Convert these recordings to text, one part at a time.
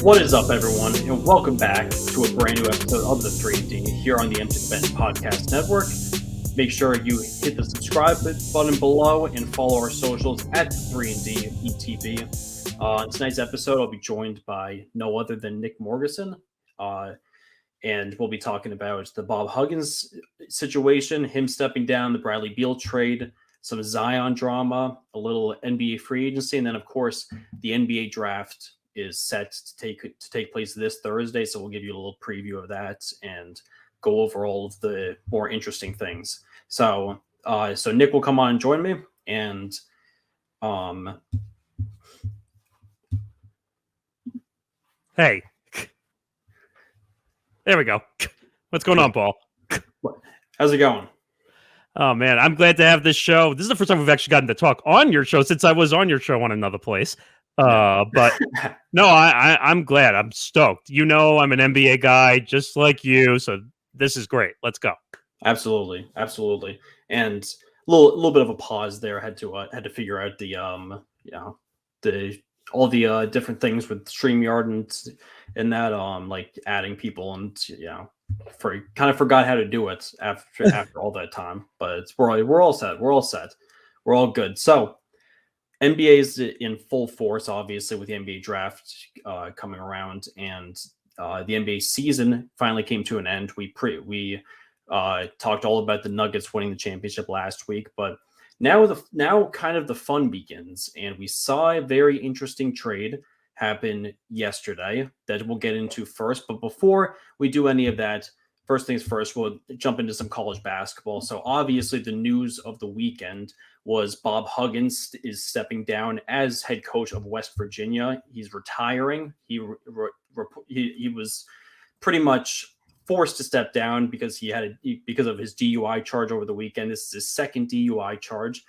What is up, everyone, and welcome back to a brand new episode of the 3D here on the Empty the Bench Podcast Network. Make sure you hit the subscribe button below and follow our socials at 3D ETB. On tonight's episode, I'll be joined by no other than Nick Morgasen, and we'll be talking about the Bob Huggins situation, him stepping down, the Bradley Beal trade, some Zion drama, a little NBA free agency, and then, of course, the NBA draft is set to take place this Thursday, so we'll give you a little preview of that and go over all of the more interesting things. So Nick will come on and join me, and hey, there we go. What's going on, Paul? How's it going? Oh man, I'm glad to have this show. This is the first time we've actually gotten to talk on your show since I was on your show on another place. But no, I'm glad. I'm stoked. You know, I'm an NBA guy just like you, so this is great. Let's go. Absolutely. And a little bit of a pause there. Had to figure out the all the different things with StreamYard and that like adding people, and kind of forgot how to do it after all that time. But we're all set. We're all good. So NBA is in full force, obviously, with the NBA draft coming around, and the NBA season finally came to an end. We talked all about the Nuggets winning the championship last week, but now kind of the fun begins, and we saw a very interesting trade happen yesterday that we'll get into first. But before we do any of that, first things first, we'll jump into some college basketball. So obviously the news of the weekend was Bob Huggins is stepping down as head coach of West Virginia. He's retiring. He was pretty much forced to step down because because of his DUI charge over the weekend. This is his second DUI charge.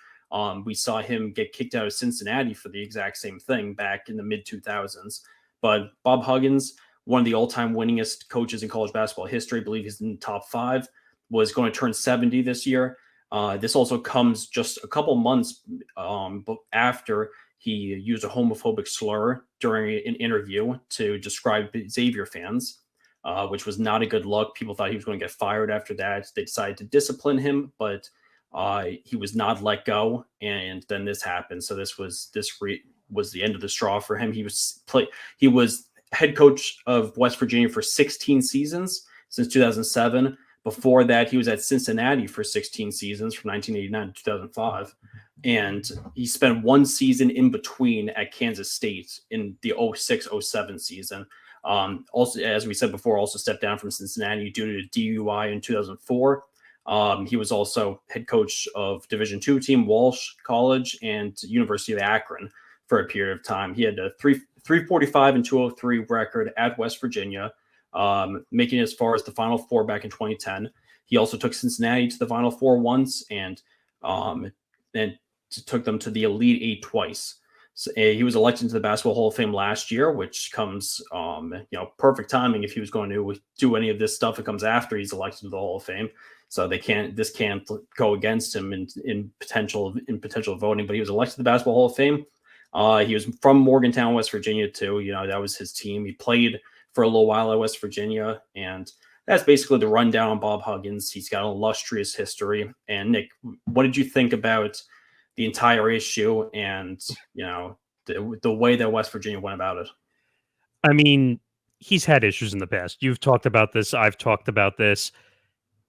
We saw him get kicked out of Cincinnati for the exact same thing back in the mid-2000s. But Bob Huggins, one of the all-time winningest coaches in college basketball history, I believe he's in the top 5, was going to turn 70 this year. This also comes just a couple months after he used a homophobic slur during an interview to describe Xavier fans, which was not a good look. People thought he was going to get fired after that. They decided to discipline him, but he was not let go, and then this happened. So this was the end of the straw for him. He was head coach of West Virginia for 16 seasons since 2007. Before that, he was at Cincinnati for 16 seasons from 1989 to 2005. And he spent one season in between at Kansas State in the 06-07 season. Also, as we said before, also stepped down from Cincinnati due to DUI in 2004. He was also head coach of Division II team Walsh College and University of Akron for a period of time. He had a 345 and 203 record at West Virginia, making it as far as the Final Four back in 2010. He also took Cincinnati to the Final Four once, and took them to the Elite Eight twice. So, he was elected to the Basketball Hall of Fame last year, which comes, perfect timing. If he was going to do any of this stuff, it comes after he's elected to the Hall of Fame. So this can't go against him in potential voting. But he was elected to the Basketball Hall of Fame. He was from Morgantown, West Virginia, too. That was his team. He played for a little while at West Virginia, and that's basically the rundown on Bob Huggins. He's got an illustrious history. And Nick, what did you think about the entire issue and, the way that West Virginia went about it? I mean, he's had issues in the past. You've talked about this. I've talked about this.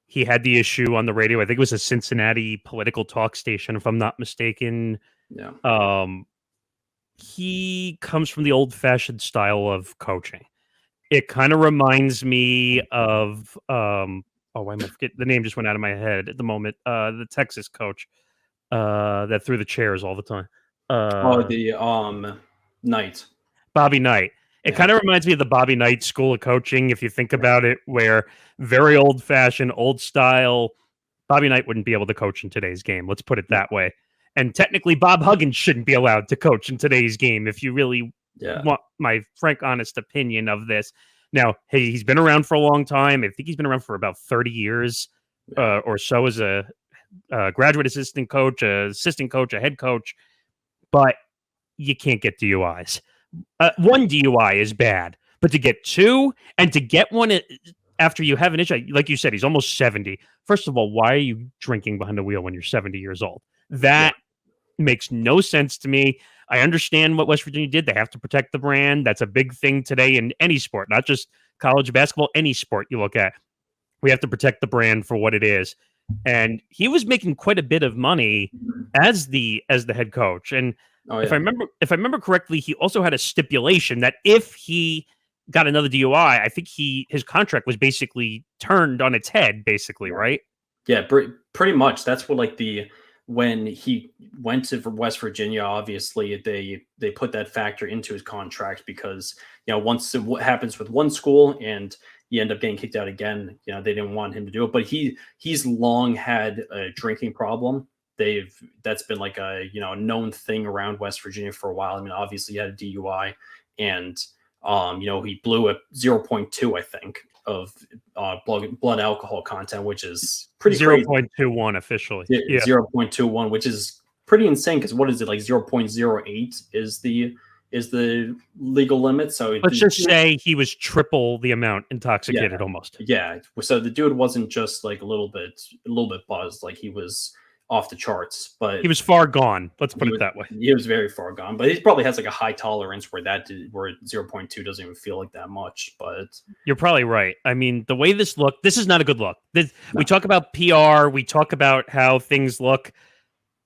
He had the issue on the radio. I think it was a Cincinnati political talk station, if I'm not mistaken. Yeah. He comes from the old-fashioned style of coaching. It kind of reminds me of I forget the name, just went out of my head at the moment. The Texas coach that threw the chairs all the time. Knight. Bobby Knight. It kind of reminds me of the Bobby Knight school of coaching, if you think about it, where very old-fashioned, old style. Bobby Knight wouldn't be able to coach in today's game. Let's put it that way. And technically, Bob Huggins shouldn't be allowed to coach in today's game, if you really want my frank, honest opinion of this. Now, hey, he's been around for a long time. I think he's been around for about 30 years or so as a graduate assistant coach, a head coach. But you can't get DUIs. One DUI is bad, But to get two and to get one after you have an issue, like you said, he's almost 70. First of all, why are you drinking behind the wheel when you're 70 years old? That makes no sense to me. I understand what West Virginia did. They have to protect the brand. That's a big thing today in any sport, not just college basketball, any sport you look at. We have to protect the brand for what it is. And he was making quite a bit of money as the head coach. And if I remember correctly, he also had a stipulation that if he got another DUI, I think his contract was basically turned on its head, basically, right? Yeah, pretty much. That's what when he went to West Virginia, obviously they put that factor into his contract because, once what happens with one school and you end up getting kicked out again, they didn't want him to do it. But he's long had a drinking problem. That's been like a known thing around West Virginia for a while. I mean, obviously he had a DUI and he blew a 0.2, I think, of blood alcohol content, which is pretty 0.21 officially. Yeah. 0.21, which is pretty insane because what is it, like 0.08 is the legal limit. So let's just say he was triple the amount intoxicated almost. Yeah. So the dude wasn't just like a little bit buzzed, like he was off the charts, but he was far gone. Let's put it that way. He was very far gone, but he probably has like a high tolerance where 0.2 doesn't even feel like that much. But you're probably right. I mean, the way this looked, this is not a good look. We talk about PR. We talk about how things look.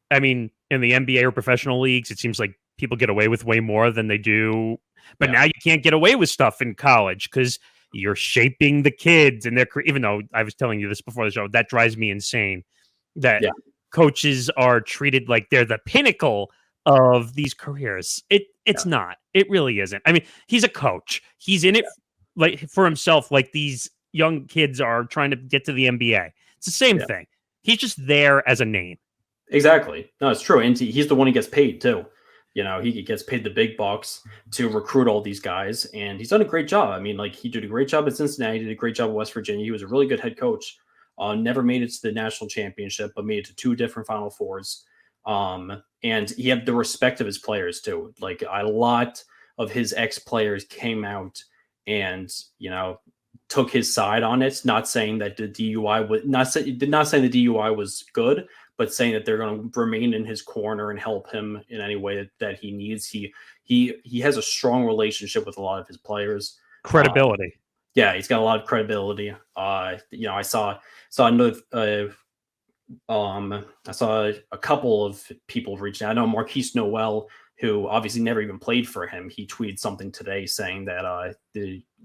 I mean, in the NBA or professional leagues, it seems like people get away with way more than they do. But now you can't get away with stuff in college because you're shaping the kids and even though I was telling you this before the show, that drives me insane. That coaches are treated like they're the pinnacle of these careers. It's not. It really isn't. I mean, he's a coach. He's in it like for himself, like these young kids are trying to get to the NBA. It's the same thing. He's just there as a name. Exactly. No, it's true. And he's the one who gets paid too. He gets paid the big bucks to recruit all these guys, and he's done a great job. I mean, like he did a great job at Cincinnati, did a great job at West Virginia. He was a really good head coach. Never made it to the national championship, but made it to 2 different Final Fours. And he had the respect of his players too. Like a lot of his ex-players came out and, took his side on it. Not saying that the DUI was not saying the DUI was good, but saying that they're going to remain in his corner and help him in any way that he needs. He has a strong relationship with a lot of his players. Credibility. Yeah, he's got a lot of credibility. I saw another. I saw a couple of people reaching out. I know Marquise Noel, who obviously never even played for him. He tweeted something today saying that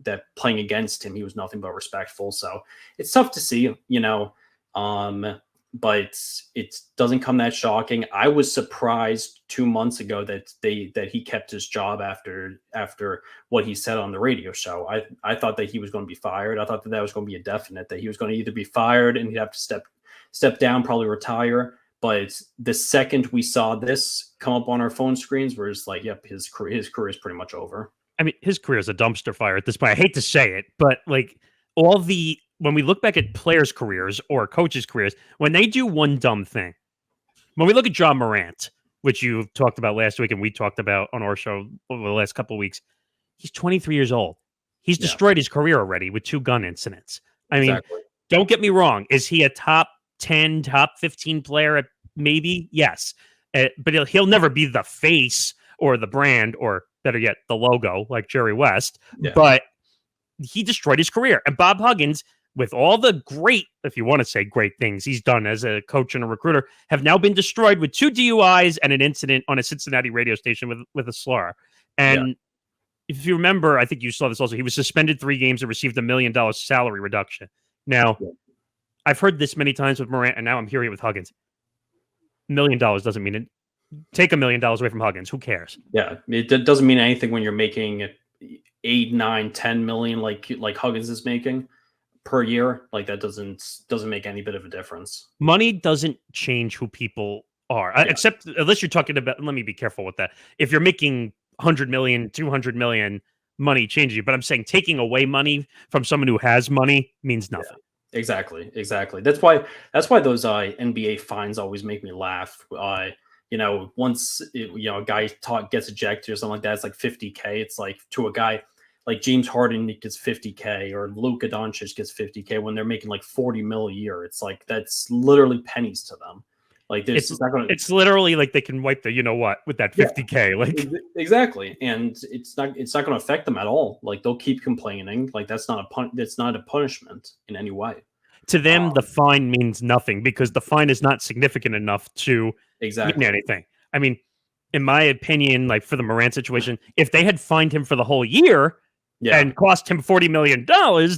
that playing against him, he was nothing but respectful. So it's tough to see, but it doesn't come that shocking. I was surprised 2 months ago that he kept his job after what he said on the radio show. I thought that he was going to be fired. I thought that was going to be a definite, that he was going to either be fired and he'd have to step down, probably retire. But the second we saw this come up on our phone screens, we're just like, yep, his career is pretty much over. I mean, his career is a dumpster fire at this point. I hate to say it, but like when we look back at players' careers or coaches' careers, when they do one dumb thing, when we look at John Morant, which you talked about last week and we talked about on our show over the last couple of weeks, he's 23 years old. He's destroyed his career already with 2 gun incidents. I mean, don't get me wrong. Is he a top 10, top 15 player? Maybe, yes. But he'll never be the face or the brand or, better yet, the logo like Jerry West. Yeah. But he destroyed his career. And Bob Huggins, with all the great, if you want to say great things he's done as a coach and a recruiter, have now been destroyed with 2 DUIs and an incident on a Cincinnati radio station with a slur. And if you remember, I think you saw this also, he was suspended 3 games and received $1 million salary reduction. Now, I've heard this many times with Morant, and now I'm hearing it with Huggins. $1 million doesn't mean it. Take $1 million away from Huggins. Who cares? Yeah, it doesn't mean anything when you're making 8, 9, 10 million like Huggins is making per year. Like that doesn't make any bit of a difference. Money doesn't change who people are, except unless you're talking about. Let me be careful with that. If you're making 100 million, 200 million, money changes you. But I'm saying taking away money from someone who has money means nothing. Yeah. Exactly. That's why those NBA fines always make me laugh. Once a guy gets ejected or something like that, it's like $50K. It's like to a guy like James Harden gets $50K or Luka Doncic gets $50K when they're making like $40 million a year. It's like that's literally pennies to them. Like it's literally like they can wipe the with that $50K. Like exactly, and it's not going to affect them at all. Like they'll keep complaining. Like that's not a punishment in any way. To them, the fine means nothing because the fine is not significant enough to mean anything. I mean, in my opinion, like for the Morant situation, if they had fined him for the whole year and cost him $40 million,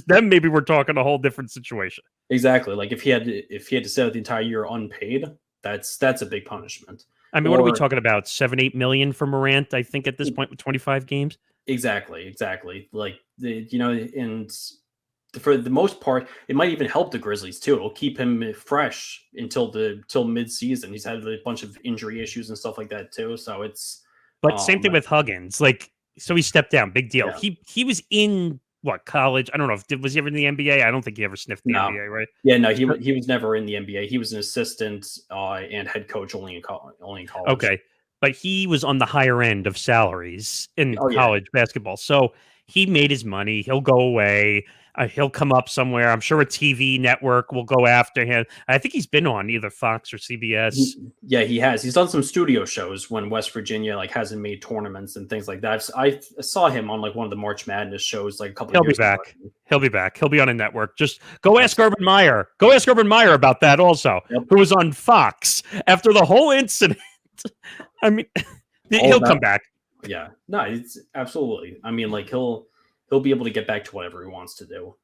then maybe we're talking a whole different situation. Exactly. Like if he had to sit out the entire year unpaid, that's a big punishment. I mean, what are we talking about? 7-8 million for Morant, I think, at this point with 25 games. Exactly. Like and for the most part, it might even help the Grizzlies too. It'll keep him fresh until mid-season. He's had a bunch of injury issues and stuff like that too. So it's same thing with Huggins. Like, so he stepped down, big deal. Yeah. He was in college? I don't know was he ever in the NBA? I don't think he ever sniffed the NBA, right? Yeah, no, he was never in the NBA. He was an assistant and head coach only in college. Okay, but he was on the higher end of salaries in college basketball, so he made his money. He'll go away. He'll come up somewhere. I'm sure a TV network will go after him. I think he's been on either Fox or CBS. He has. He's done some studio shows when West Virginia hasn't made tournaments and things like that. I saw him on one of the March Madness shows a couple of years ago. He'll be back. He'll be on a network. Just go ask Urban Meyer. Go ask Urban Meyer about that also, who was on Fox after the whole incident. I mean, he'll come back. Yeah. No, it's absolutely. I mean, he'll be able to get back to whatever he wants to do.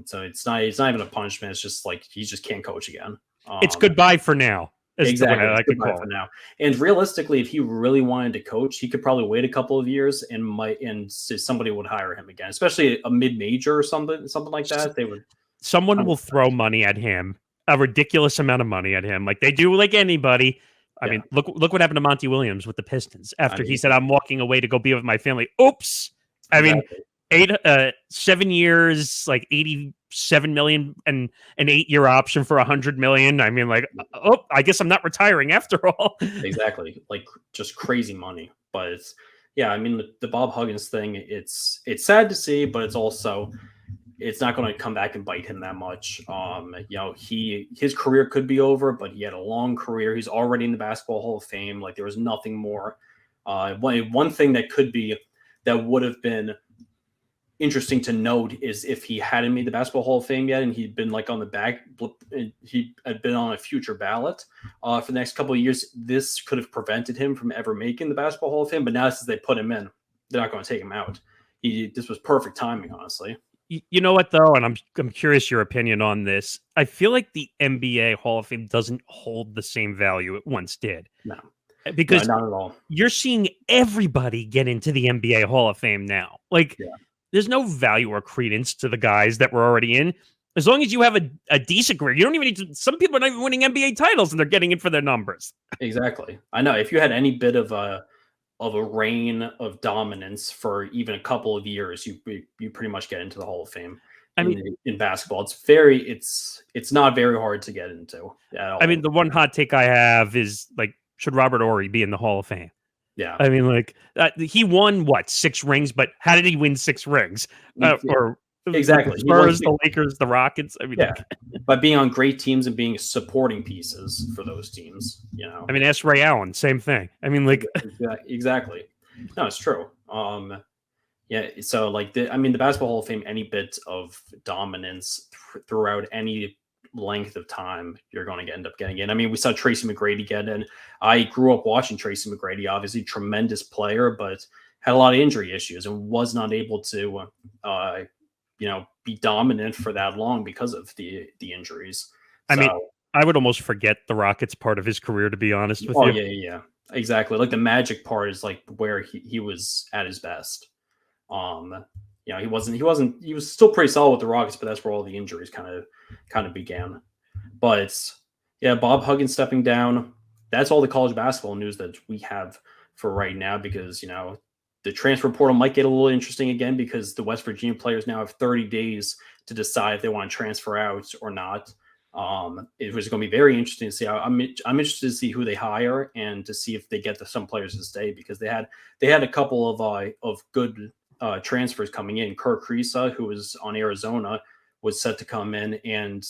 So it's not even a punishment. It's just he just can't coach again. It's goodbye for now. Exactly. Goodbye for now. And realistically, if he really wanted to coach, he could probably wait a couple of years and somebody would hire him again, especially a mid-major or something like that. Someone will throw money at him, a ridiculous amount of money at him, like they do like anybody. I mean, look what happened to Monty Williams with the Pistons after he said, "I'm walking away to go be with my family." Oops. I mean, 7 years, $87 million, and an 8-year option for $100 million. I mean, I guess I'm not retiring after all. Exactly, just crazy money. But I mean, the Bob Huggins thing, it's sad to see, but it's also it's not going to come back and bite him that much. His career could be over, but he had a long career. He's already in the Basketball Hall of Fame. There was nothing more. One thing that would have been interesting to note is if he hadn't made the Basketball Hall of Fame yet and he'd been on the back, he had been on a future ballot for the next couple of years, this could have prevented him from ever making the Basketball Hall of Fame. But now since they put him in, they're not going to take him out. This was perfect timing, honestly. You know what, though? And I'm curious your opinion on this. I feel like the NBA Hall of Fame doesn't hold the same value it once did. No. Because not at all. You're seeing everybody get into the NBA Hall of Fame now. There's no value or credence to the guys that were already in. As long as you have a decent career, you don't even need to. Some people are not even winning NBA titles, and they're getting in for their numbers. Exactly. I know. If you had any bit of a reign of dominance for even a couple of years, you pretty much get into the Hall of Fame. I mean, in basketball, it's not very hard to get into at all. I mean, the one hot take I have is should Robert Horry be in the Hall of Fame? Yeah. I mean, he won 6 rings, but how did he win 6 rings? Or exactly, the Spurs, the Lakers, the Rockets. I mean, by being on great teams and being supporting pieces for those teams. I mean, ask Ray Allen, same thing. I mean, exactly. No, it's true. So the Basketball Hall of Fame, any bit of dominance throughout any length of time, you're going to end up getting in. I mean, we saw Tracy McGrady get in. I grew up watching Tracy McGrady, obviously tremendous player, but had a lot of injury issues and was not able to, be dominant for that long because of the injuries. I mean, I would almost forget the Rockets part of his career, to be honest with you. Yeah, exactly. The Magic part is where he was at his best. He was still pretty solid with the Rockets, but that's where all the injuries kind of began. But Bob Huggins stepping down, that's all the college basketball news that we have for right now, because the transfer portal might get a little interesting again, because the West Virginia players now have 30 days to decide if they want to transfer out or not. It was going to be very interesting to see. I'm interested to see who they hire and to see if they get some players to stay, because they had a couple of good transfers coming in. Kirk Kriisa, who was on Arizona, was set to come in, and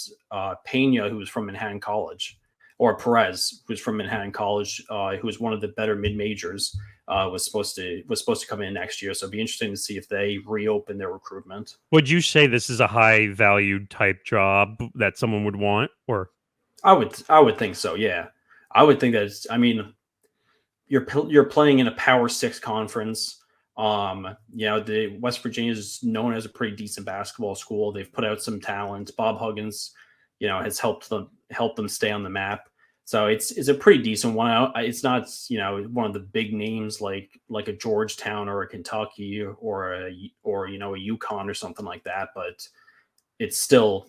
Pena, who was from Manhattan College, or Perez, who's from Manhattan College, who was one of the better mid majors, was supposed to come in next year. So it'd be interesting to see if they reopen their recruitment. Would you say this is a high valued type job that someone would want, or? I would think so. Yeah, I would think that. You're playing in a Power 6 conference. The West Virginia is known as a pretty decent basketball school. They've put out some talent. Bob Huggins, has helped them stay on the map. So it's a pretty decent one. It's not one of the big names like a Georgetown or a Kentucky or a UConn or something like that, but it's still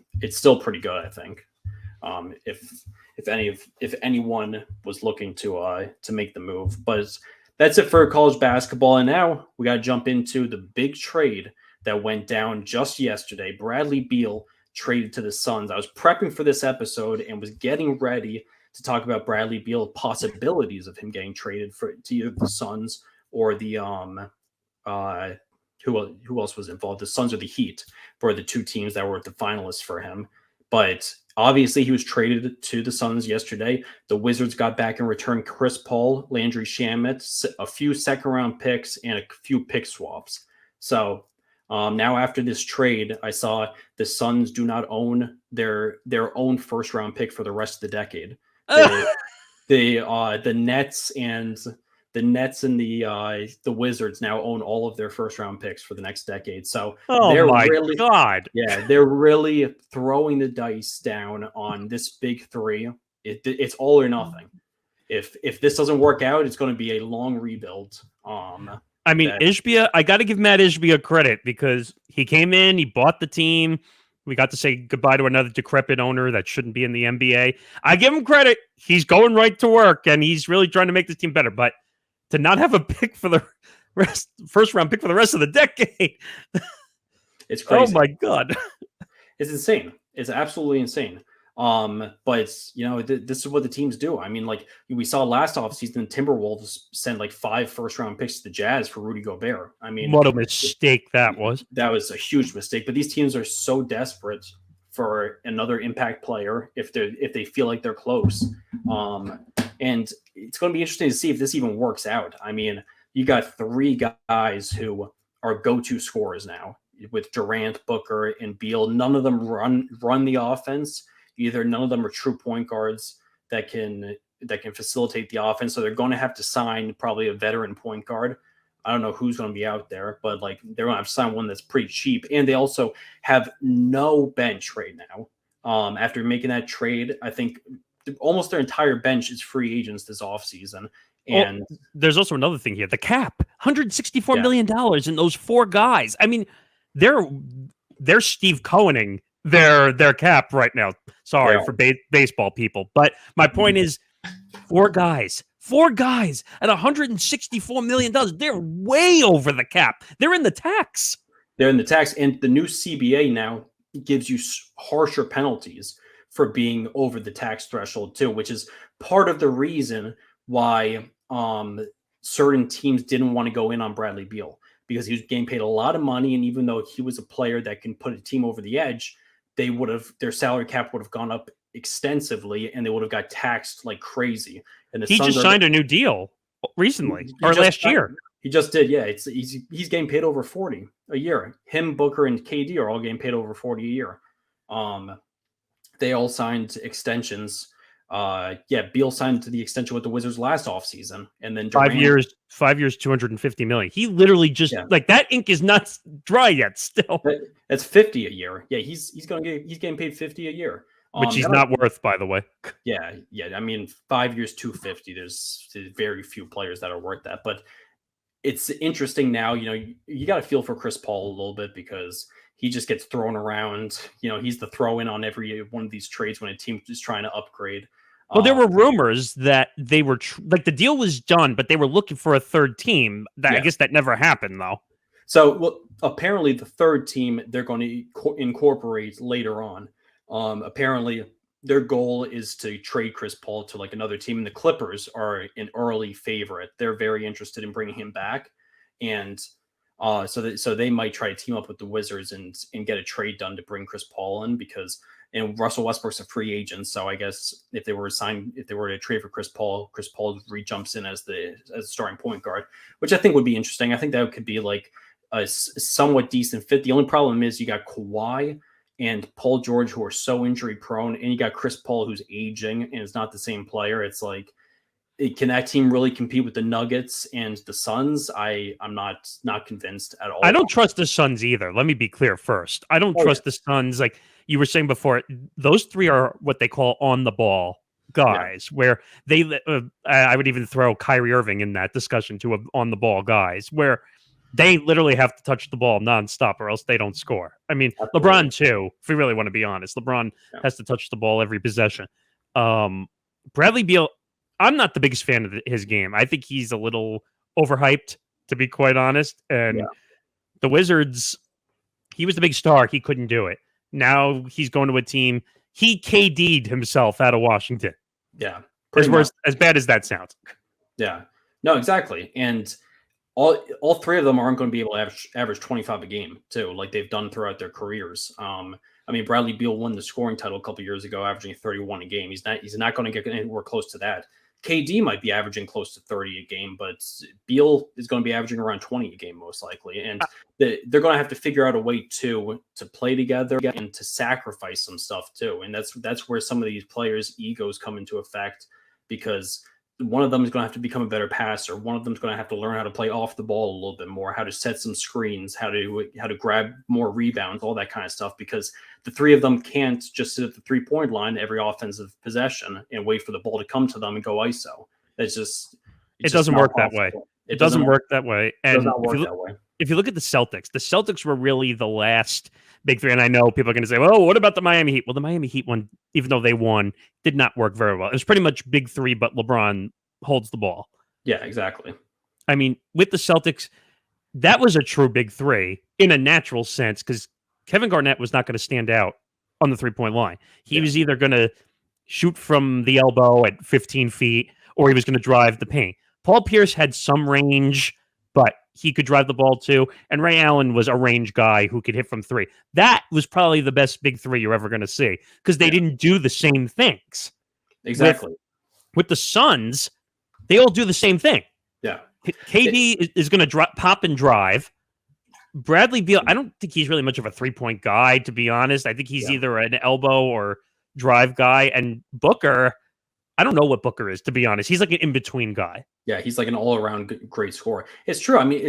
pretty good, I think. If anyone was looking to make the move. But that's it for college basketball. And now we got to jump into the big trade that went down just yesterday. Bradley Beal traded to the Suns. I was prepping for this episode and was getting ready to talk about Bradley Beal, possibilities of him getting traded to either the Suns or the who else was involved? The Suns or the Heat were the two teams that were the finalists for him. But obviously, he was traded to the Suns yesterday. The Wizards got back in return Chris Paul, Landry Shamet, a few second-round picks, and a few pick swaps. So now after this trade, I saw the Suns do not own their own first-round pick for the rest of the decade. The Nets and the Wizards now own all of their first round picks for the next decade. So God. Yeah, they're really throwing the dice down on this big three. It's all or nothing. If this doesn't work out, it's going to be a long rebuild. Ishbia, I got to give Matt Ishbia credit because he came in, he bought the team. We got to say goodbye to another decrepit owner that shouldn't be in the NBA. I give him credit. He's going right to work, and he's really trying to make this team better. But to not have a pick for the first round pick for the rest of the decade. It's crazy. Oh my God. It's insane. It's absolutely insane. But this is what the teams do. I mean, like we saw last offseason, Timberwolves sent like 5 first-round picks to the Jazz for Rudy Gobert. I mean, what a mistake that was. That was a huge mistake. But these teams are so desperate for another impact player if they feel like they're close. And it's going to be interesting to see if this even works out. I mean, you got 3 guys who are go-to scorers now with Durant, Booker, and Beal. None of them run the offense. Either none of them are true point guards that can facilitate the offense. So they're going to have to sign probably a veteran point guard. I don't know who's going to be out there, but like they're going to have to sign one that's pretty cheap. And they also have no bench right now. After making that trade, I think almost their entire bench is free agents this offseason. And there's also another thing here. The cap, $164 million in those 4 guys. I mean, they're Steve Cohening their cap right now. Sorry for baseball people. But my point is 4 guys at $164 million. They're way over the cap. They're in the tax. And the new CBA now gives you harsher penalties for being over the tax threshold too, which is part of the reason why certain teams didn't want to go in on Bradley Beal, because he was getting paid a lot of money. And even though he was a player that can put a team over the edge, their salary cap would have gone up extensively and they would have got taxed like crazy. And he just signed a new deal recently or last year. He just did. Yeah. He's getting paid over 40 a year. Him, Booker, and KD are all getting paid over 40 a year. They all signed extensions. Beal signed to the extension with the Wizards last offseason, and then Durant, 5 years, $250 million. He literally just like that ink is not dry yet. Still, that's $50 a year. Yeah, he's getting paid $50 a year, which he's not worth, by the way. Yeah. I mean, 5 years, $250. There's very few players that are worth that, but it's interesting now. You got to feel for Chris Paul a little bit because he just gets thrown around. He's the throw in on every one of these trades when a team is trying to upgrade. Well, there were rumors that they were the deal was done, but they were looking for a third team. I guess that never happened, though. So, apparently the third team they're going to incorporate later on. Apparently, their goal is to trade Chris Paul to like another team. And the Clippers are an early favorite. They're very interested in bringing him back. And So they might try to team up with the Wizards and get a trade done to bring Chris Paul in, because Russell Westbrook's a free agent. So I guess if they were to trade for Chris Paul re-jumps in as the starting point guard, which I think would be interesting. I think that could be like a somewhat decent fit. The only problem is you got Kawhi and Paul George, who are so injury prone, and you got Chris Paul, who's aging and is not the same player. It's like, can that team really compete with the Nuggets and the Suns? I'm not convinced at all. I don't trust the Suns either. Let me be clear first. I don't trust the Suns. Like you were saying before, those three are what they call on the ball guys, where they, I would even throw Kyrie Irving in that discussion to on the ball guys, where they literally have to touch the ball nonstop or else they don't score. I mean, absolutely. LeBron too, if we really want to be honest. LeBron has to touch the ball every possession. Bradley Beal, I'm not the biggest fan of his game. I think he's a little overhyped, to be quite honest. And the Wizards, he was the big star. He couldn't do it. Now he's going to a team. He KD'd himself out of Washington. Yeah. As bad as that sounds. Yeah. No, exactly. And all three of them aren't going to be able to average 25 a game, too, like they've done throughout their careers. I mean, Bradley Beal won the scoring title a couple years ago, averaging 31 a game. He's not going to get anywhere close to that. KD might be averaging close to 30 a game, but Beal is going to be averaging around 20 a game most likely. And they're going to have to figure out a way to play together and to sacrifice some stuff too. And that's where some of these players' egos come into effect, because one of them is going to have to become a better passer. One of them is going to have to learn how to play off the ball a little bit more, how to set some screens, how to grab more rebounds, all that kind of stuff, because the three of them can't just sit at the 3-point line every offensive possession and wait for the ball to come to them and go ISO. It doesn't work that way. It doesn't work that way. And if you look at the Celtics were really the last big three. And I know people are going to say, well, what about the Miami Heat? Well, the Miami Heat one, even though they won, did not work very well. It was pretty much big three, but LeBron holds the ball. Yeah, exactly. I mean, with the Celtics, that was a true big three in a natural sense, because Kevin Garnett was not going to stand out on the 3-point line. He was either going to shoot from the elbow at 15 feet or he was going to drive the paint. Paul Pierce had some range, but he could drive the ball too. And Ray Allen was a range guy who could hit from three. That was probably the best big three you're ever going to see, because they didn't do the same things. Exactly. With the Suns, they all do the same thing. Yeah. KD is going to pop and drive. Bradley Beal, I don't think he's really much of a 3-point guy, to be honest. I think he's either an elbow or drive guy. And Booker, I don't know what Booker is, to be honest. He's like an in-between guy. Yeah, he's like an all-around great scorer. It's true. I mean,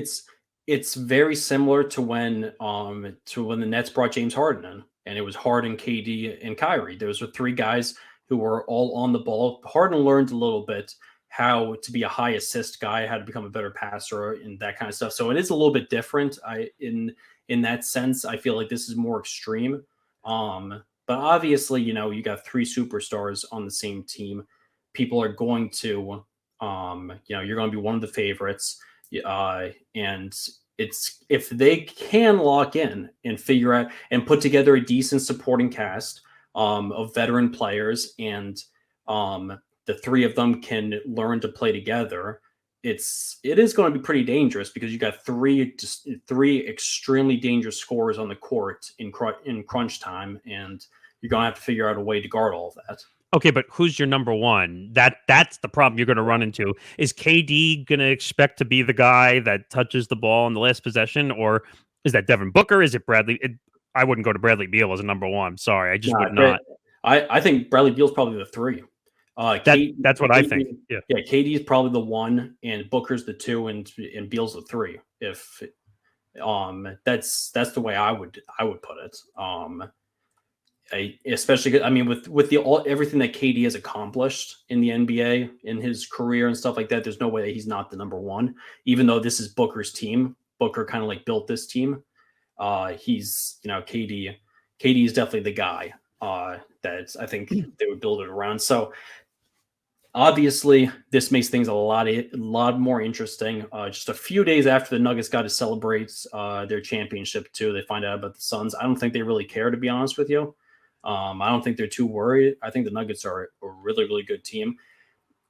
it's very similar to when the Nets brought James Harden in, and it was Harden, KD, and Kyrie. Those were three guys who were all on the ball. Harden learned a little bit how to be a high assist guy, how to become a better passer, and that kind of stuff. So it is a little bit different. In that sense, I feel like this is more extreme. But obviously, you got three superstars on the same team. People are going to, you're going to be one of the favorites. And it's, if they can lock in and figure out and put together a decent supporting cast of veteran players, and the three of them can learn to play together, it is going to be pretty dangerous, because you got three extremely dangerous scorers on the court in crunch time, and you're going to have to figure out a way to guard all of that. Okay, but who's your number one? That's the problem you're going to run into. Is KD going to expect to be the guy that touches the ball in the last possession, or is that Devin Booker? Is it Bradley? I wouldn't go to Bradley Beal as a number one. Sorry, I just would not. I think Bradley Beal's probably the three. That's what I think. Yeah, KD is probably the one, and Booker's the two, and Beal's the three. If that's the way I would put it. Especially, I mean, with everything that KD has accomplished in the NBA in his career and stuff like that, there's no way that he's not the number one. Even though this is Booker's team, Booker kind of like built this team. He's, KD is definitely the guy that I think they would build it around. So obviously, this makes things a lot more interesting. Just a few days after the Nuggets got to celebrate their championship too, they find out about the Suns. I don't think they really care, to be honest with you. I don't think they're too worried. I think the Nuggets are a really, really good team.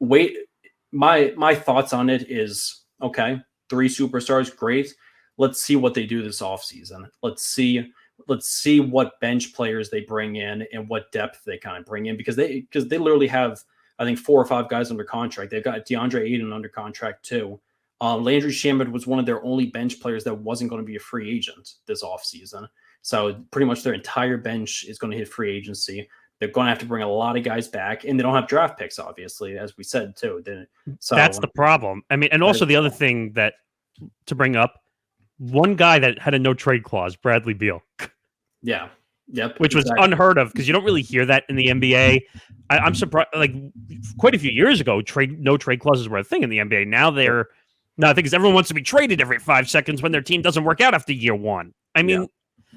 My thoughts on it is, okay, three superstars, great. let's see what they do this offseason. Let's see what bench players they bring in and what depth they kind of bring in, because they literally have, I think, 4 or 5 guys under contract. They've got DeAndre Ayton under contract too. Landry Shamet was one of their only bench players that wasn't going to be a free agent this offseason. So pretty much their entire bench is going to hit free agency. They're going to have to bring a lot of guys back, and they don't have draft picks, obviously, as we said too. So that's the problem. I mean, and also the other thing that to bring up, one guy that had a no trade clause, Bradley Beal. Yeah. Yep. Which was unheard of, because you don't really hear that in the NBA. I'm surprised. Like quite a few years ago, no trade clauses were a thing in the NBA. Now I think everyone wants to be traded every 5 seconds when their team doesn't work out after year 1. I mean,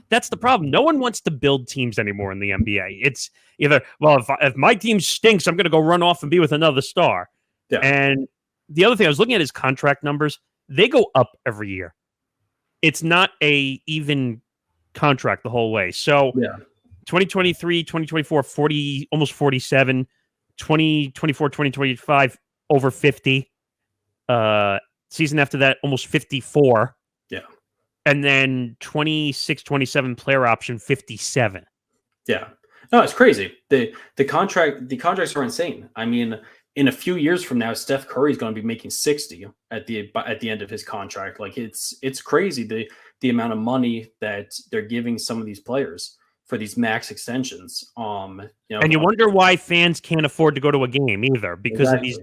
that's the problem. No one wants to build teams anymore in the NBA. It's either, well, if my team stinks, I'm going to go run off and be with another star. Yeah. And the other thing, I was looking at his contract numbers. They go up every year. It's not a even contract the whole way. So 2023, 2024, 40, almost 47, 2024, 2025, over 50. Season after that, almost 54. Yeah. And then 26, 27 player option, 57. Yeah. No, it's crazy. The contracts are insane. I mean, in a few years from now, Steph Curry is going to be making 60 at the end of his contract. Like it's crazy the amount of money that they're giving some of these players for these max extensions. And you wonder why fans can't afford to go to a game either, because of these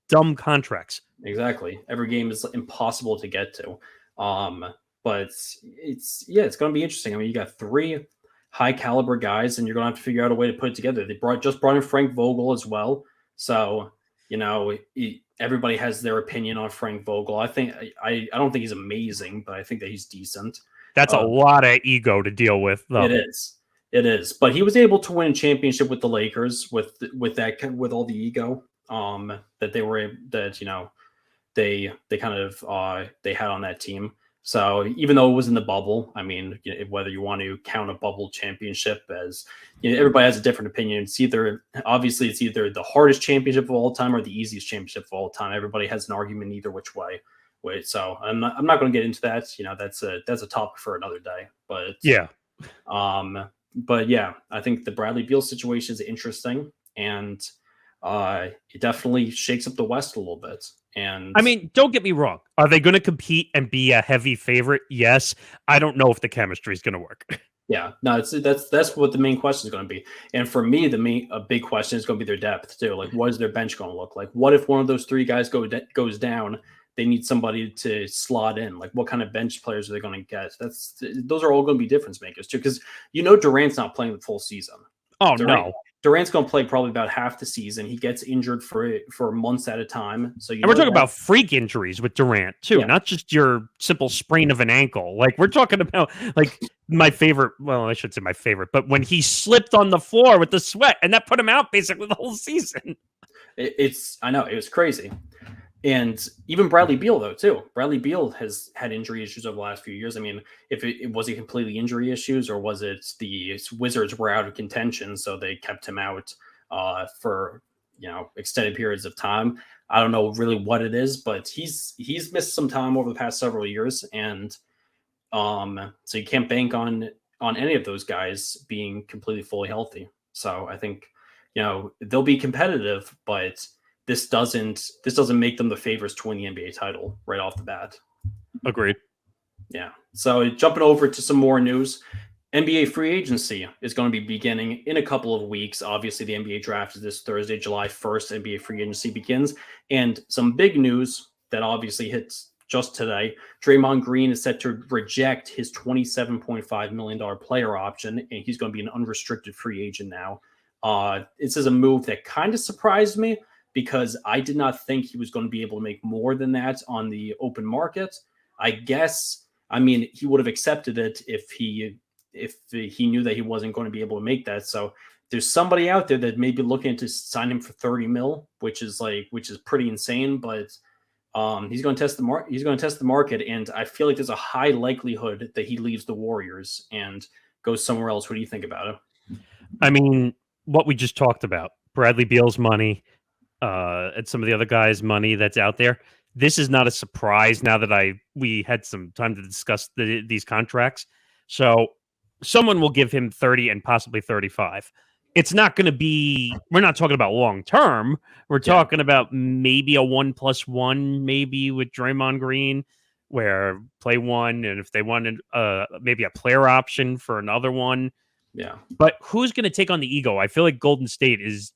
dumb contracts. Exactly. Every game is impossible to get to. But it's going to be interesting. I mean, you got 3 high caliber guys, and you're going to have to figure out a way to put it together. They just brought in Frank Vogel as well. So, everybody has their opinion on Frank Vogel. I don't think he's amazing, but I think that he's decent. That's a lot of ego to deal with, though. It is. But he was able to win a championship with the Lakers with all the ego that they had on that team. So even though it was in the bubble, I mean, whether you want to count a bubble championship as, everybody has a different opinion. It's either the hardest championship of all time or the easiest championship of all time. Everybody has an argument either which way. So I'm not going to get into that. That's a topic for another day. But I think the Bradley Beal situation is interesting, and it definitely shakes up the West a little bit. And I mean, don't get me wrong. Are they going to compete and be a heavy favorite? Yes. I don't know if the chemistry is going to work. Yeah, no, that's what the main question is going to be. And for me, a big question is going to be their depth too. Like, what is their bench going to look like? What if one of those 3 guys goes down? They need somebody to slot in. Like, what kind of bench players are they going to get? Those are all going to be difference makers too, because Durant's not playing the full season. Oh, no. Durant's going to play probably about half the season. He gets injured for months at a time. So we're talking about freak injuries with Durant too, not just your simple sprain of an ankle. Like, we're talking about like my favorite. Well, I should say my favorite, but when he slipped on the floor with the sweat, and that put him out basically the whole season. I know, it was crazy. And even Bradley Beal, though, too. Bradley Beal has had injury issues over the last few years. I mean, if it was it completely injury issues, or was it the Wizards were out of contention, so they kept him out for extended periods of time? I don't know really what it is, but he's missed some time over the past several years, and so you can't bank on any of those guys being completely fully healthy. So I think they'll be competitive, but this doesn't make them the favorites to win the NBA title right off the bat. Agreed. Yeah. So jumping over to some more news, NBA free agency is going to be beginning in a couple of weeks. Obviously, the NBA draft is this Thursday, July 1st. NBA free agency begins. And some big news that obviously hits just today. Draymond Green is set to reject his $27.5 million player option, and he's going to be an unrestricted free agent now. This is a move that kind of surprised me, because I did not think he was going to be able to make more than that on the open market. I mean, he would have accepted it if he knew that he wasn't going to be able to make that. So there's somebody out there that may be looking to sign him for $30 million, which is pretty insane. But he's going to test the market. He's going to test the market, and I feel like there's a high likelihood that he leaves the Warriors and goes somewhere else. What do you think about it? I mean, what we just talked about, Bradley Beal's money. And some of the other guys' money that's out there. this is not a surprise now that we had some time to discuss these contracts. So someone will give him 30 and possibly 35. It's not going to be, we're not talking about long term. We're talking about maybe a 1+1, maybe with Draymond Green, where play one. And if they wanted maybe a player option for another one. Yeah. But who's going to take on the ego? I feel like Golden State is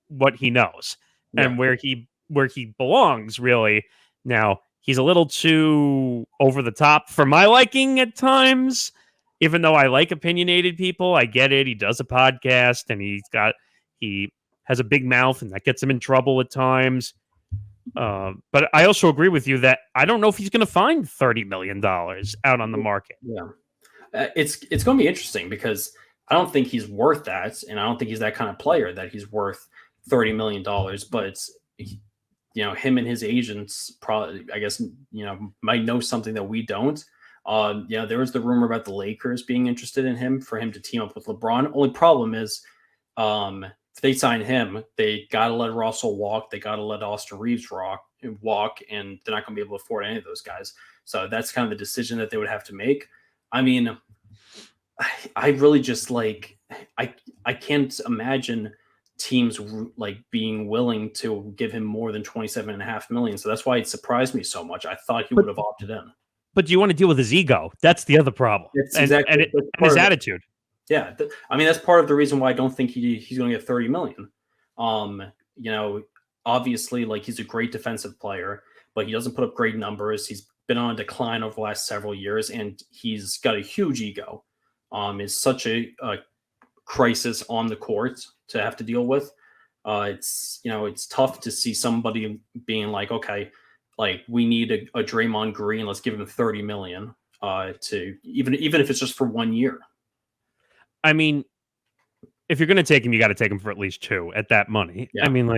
what he knows and where he belongs, really. Now, he's a little too over the top for my liking at times, even though I like opinionated people. I get it. He does a podcast and he has a big mouth and that gets him in trouble at times. But I also agree with you that I don't know if he's going to find $30 million out on the market. Yeah. It's going to be interesting because I don't think he's worth that. And I don't think he's that kind of player that he's worth $30 million, but him and his agents probably, I guess, might know something that we don't. There was the rumor about the Lakers being interested in him for him to team up with LeBron. Only problem is, if they sign him, they got to let Russell walk. They got to let Austin Reeves walk, and they're not going to be able to afford any of those guys. So that's kind of the decision that they would have to make. I mean, I really just I can't imagine teams being willing to give him more than $27.5 million. So that's why it surprised me so much. I thought he would have opted in. But do you want to deal with his ego? That's the other problem. And his attitude. Yeah. That's part of the reason why I don't think he's going to get $30 million. Obviously, he's a great defensive player, but he doesn't put up great numbers. He's been on a decline over the last several years, and he's got a huge ego. Is such a crisis on the court to have to deal with. It's tough to see somebody being like, okay, we need a Draymond Green. Let's give him $30 million to even if it's just for 1 year. I mean, if you're going to take him, you got to take him for at least 2 at that money. Yeah. I mean,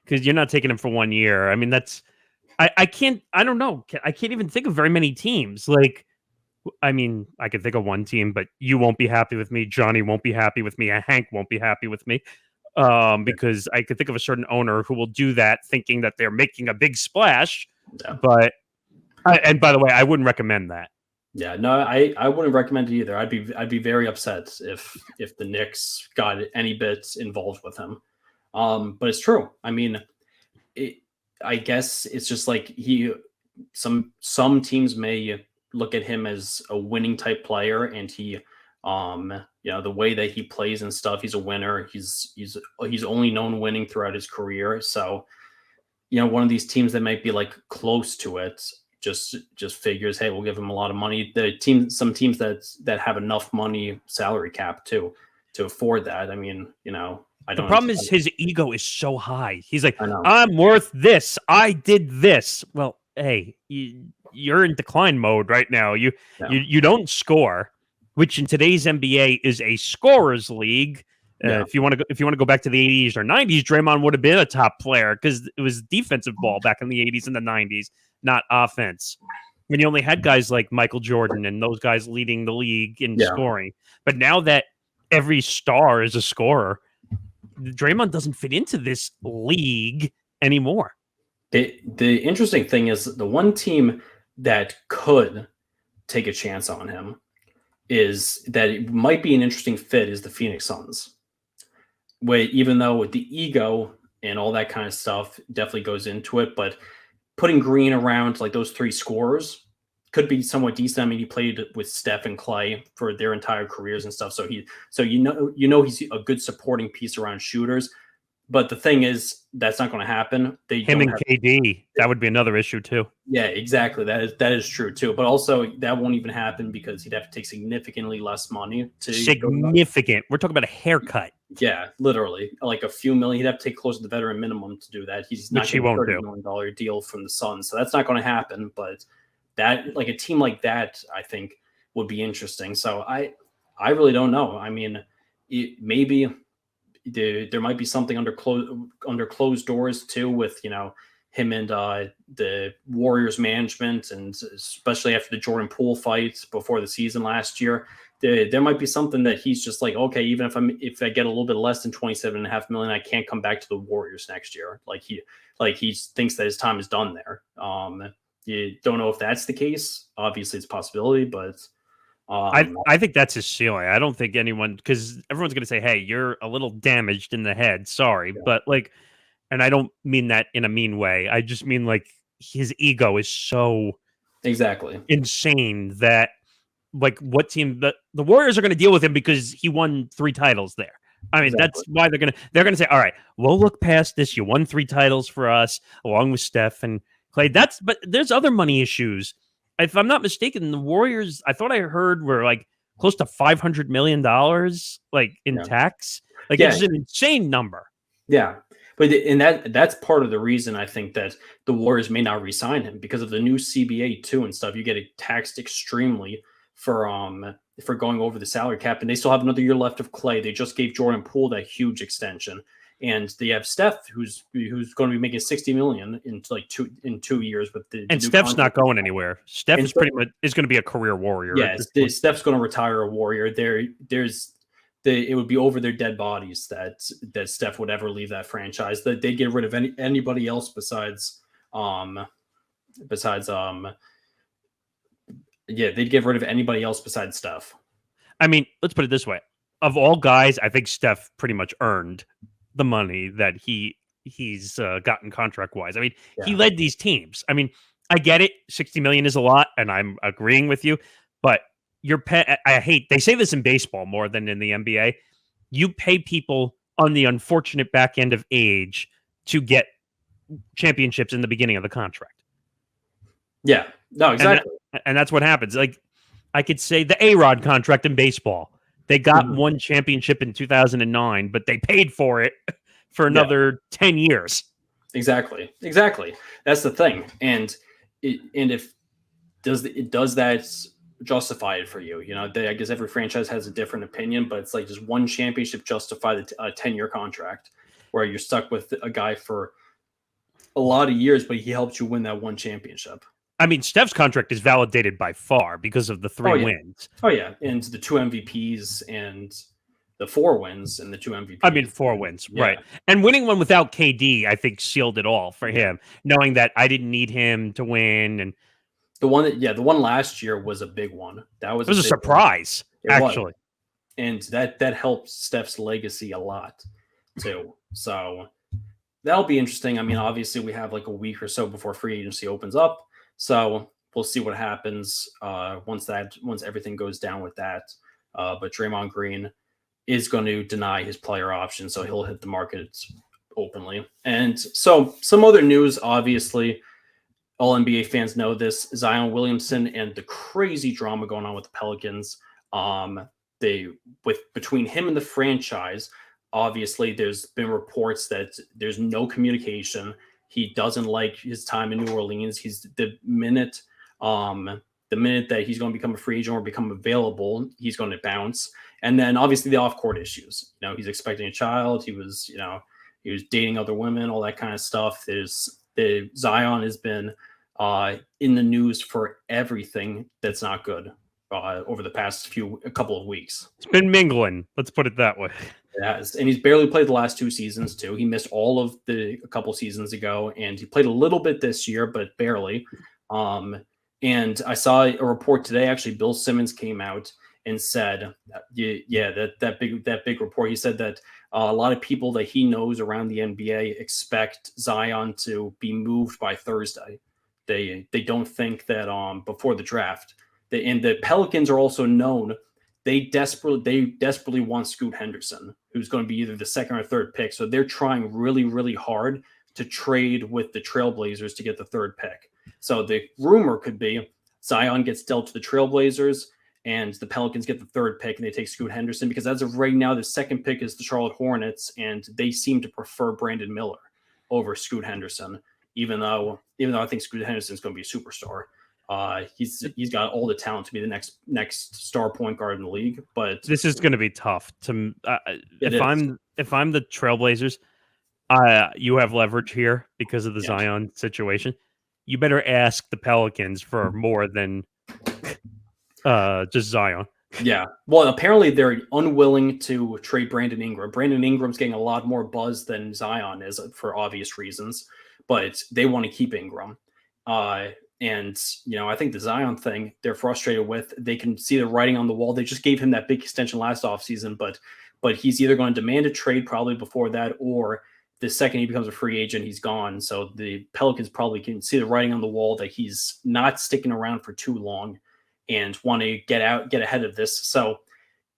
because you're not taking him for 1 year. I mean, I don't know. I can't even think of very many teams. I could think of one team, but you won't be happy with me. Johnny won't be happy with me. Hank won't be happy with me. Because I could think of a certain owner who will do that thinking that they're making a big splash. Yeah. But and by the way, I wouldn't recommend that. Yeah, no, I wouldn't recommend it either. I'd be very upset if the Knicks got any bit involved with him. But it's true. I mean, I guess it's just some teams may look at him as a winning type player, and he the way that he plays and stuff, he's a winner. He's only known winning throughout his career. So, one of these teams that might be close to it just figures, hey, we'll give him a lot of money. Some teams that have enough money, salary cap to afford that. I mean, I don't. The problem is his ego is so high. He's like, I'm worth this. I did this. Well, hey, you're in decline mode right now. You don't score, which in today's NBA is a scorer's league. If you want to go back to the 80s or 90s, Draymond would have been a top player because it was defensive ball back in the 80s and the 90s, not offense. When you only had guys like Michael Jordan and those guys leading the league in scoring. But now that every star is a scorer, Draymond doesn't fit into this league anymore. The interesting thing is the one team that could take a chance on him is that it might be an interesting fit is the Phoenix Suns. Even though with the ego and all that kind of stuff definitely goes into it, but putting Green around those 3 scorers could be somewhat decent. I mean, he played with Steph and Clay for their entire careers and stuff. So he's a good supporting piece around shooters. But the thing is, that's not going to happen. Him and KD, that would be another issue too. Yeah, exactly. That is true too. But also, that won't even happen because he'd have to take significantly less money to. Significant. We're talking about a haircut. Yeah, literally, a few million. He'd have to take close to the veteran minimum to do that. He's not getting a $30 million deal from the Suns, so that's not going to happen. But that, a team like that, I think would be interesting. So I really don't know. I mean, maybe. There might be something under closed doors too with him and the Warriors management, and especially after the Jordan Poole fight before the season last year, there might be something that he's just like, okay, even if I get a little bit less than $27.5 million, I can't come back to the Warriors next year. Like he thinks that his time is done there. You don't know if that's the case. Obviously, it's a possibility, but I think that's his ceiling. I don't think anyone, because everyone's going to say, "Hey, you're a little damaged in the head." Sorry, yeah. but like, and I don't mean that in a mean way. I just mean like his ego is so exactly insane that like what team the Warriors are going to deal with him because he won 3 titles there. I mean, that's why they're gonna say, all right, we'll look past this. You won 3 titles for us, along with Steph and Clay. But there's other money issues. If I'm not mistaken, the Warriors, I thought I heard were like close to $500 million, like in tax. Like it's an insane number. Yeah. But that's part of the reason I think that the Warriors may not re-sign him, because of the new CBA too and stuff. You get taxed extremely for going over the salary cap, and they still have another year left of Clay. They just gave Jordan Poole that huge extension, and they have Steph, who's going to be making $60 million in 2 years with the. And Steph's not going anywhere. Steph is pretty much going to be a career Warrior. Yes, Steph's going to retire a Warrior. It would be over their dead bodies that Steph would ever leave that franchise. That they'd get rid of anybody else besides they'd get rid of anybody else besides Steph. I mean, let's put it this way: of all guys, I think Steph pretty much earned the money that he's gotten contract wise. I mean, he led these teams. I mean, I get it. $60 million is a lot, and I'm agreeing with you. But they say this in baseball more than in the NBA. You pay people on the unfortunate back end of age to get championships in the beginning of the contract. Yeah, no, exactly. And that's what happens. Like I could say the A-Rod contract in baseball. They got one championship in 2009, but they paid for it for another 10 years. Exactly. That's the thing. And if does that justify it for you? You know, I guess every franchise has a different opinion, but it's like, does one championship justify a 10-year contract where you're stuck with a guy for a lot of years, but he helped you win that one championship? I mean, Steph's contract is validated by far because of the 3 wins. Oh, yeah. And the 2 MVPs and the 4 wins and the 2 MVPs. I mean, 4 wins, right. And winning one without KD, I think, sealed it all for him, knowing that I didn't need him to win. And the one last year was a big one. It was a surprise, actually. And that helped Steph's legacy a lot, too. So that'll be interesting. I mean, obviously, we have like a week or so before free agency opens up. So we'll see what happens once everything goes down with that. But Draymond Green is going to deny his player option, so he'll hit the market openly. And so some other news, obviously, all NBA fans know this: Zion Williamson and the crazy drama going on with the Pelicans. Between him and the franchise, obviously, there's been reports that there's no communication. He doesn't like his time in New Orleans. He's the minute that he's going to become a free agent or become available, he's going to bounce. And then obviously the off-court issues. You know, he's expecting a child. He was dating other women, all that kind of stuff. Zion has been in the news for everything that's not good over the past a couple of weeks. It's been mingling. Let's put it that way. It has. And he's barely played the last 2 seasons too. He missed all of a couple seasons ago, and he played a little bit this year, but barely. And I saw a report today. Actually, Bill Simmons came out and said, that big report. He said that a lot of people that he knows around the NBA expect Zion to be moved by Thursday. They don't think that before the draft. And the Pelicans are also known. They desperately want Scoot Henderson, who's going to be either the 2nd or 3rd pick. So they're trying really, really hard to trade with the Trailblazers to get the 3rd pick. So the rumor could be Zion gets dealt to the Trailblazers and the Pelicans get the 3rd pick and they take Scoot Henderson, because as of right now, the 2nd pick is the Charlotte Hornets, and they seem to prefer Brandon Miller over Scoot Henderson, even though I think Scoot Henderson is going to be a superstar. He's got all the talent to be the next star point guard in the league, but this is going to be tough to if I'm the Trailblazers, you have leverage here because of the Zion situation. You better ask the Pelicans for more than just Zion. Yeah. Well, apparently they're unwilling to trade Brandon Ingram. Brandon Ingram's getting a lot more buzz than Zion is for obvious reasons, but they want to keep Ingram. Uh, and I think the Zion thing they're frustrated with. They can see the writing on the wall. They just gave him that big extension last offseason, but he's either going to demand a trade probably before that, or the second he becomes a free agent, he's gone. So the Pelicans probably can see the writing on the wall that he's not sticking around for too long and want to get ahead of this. So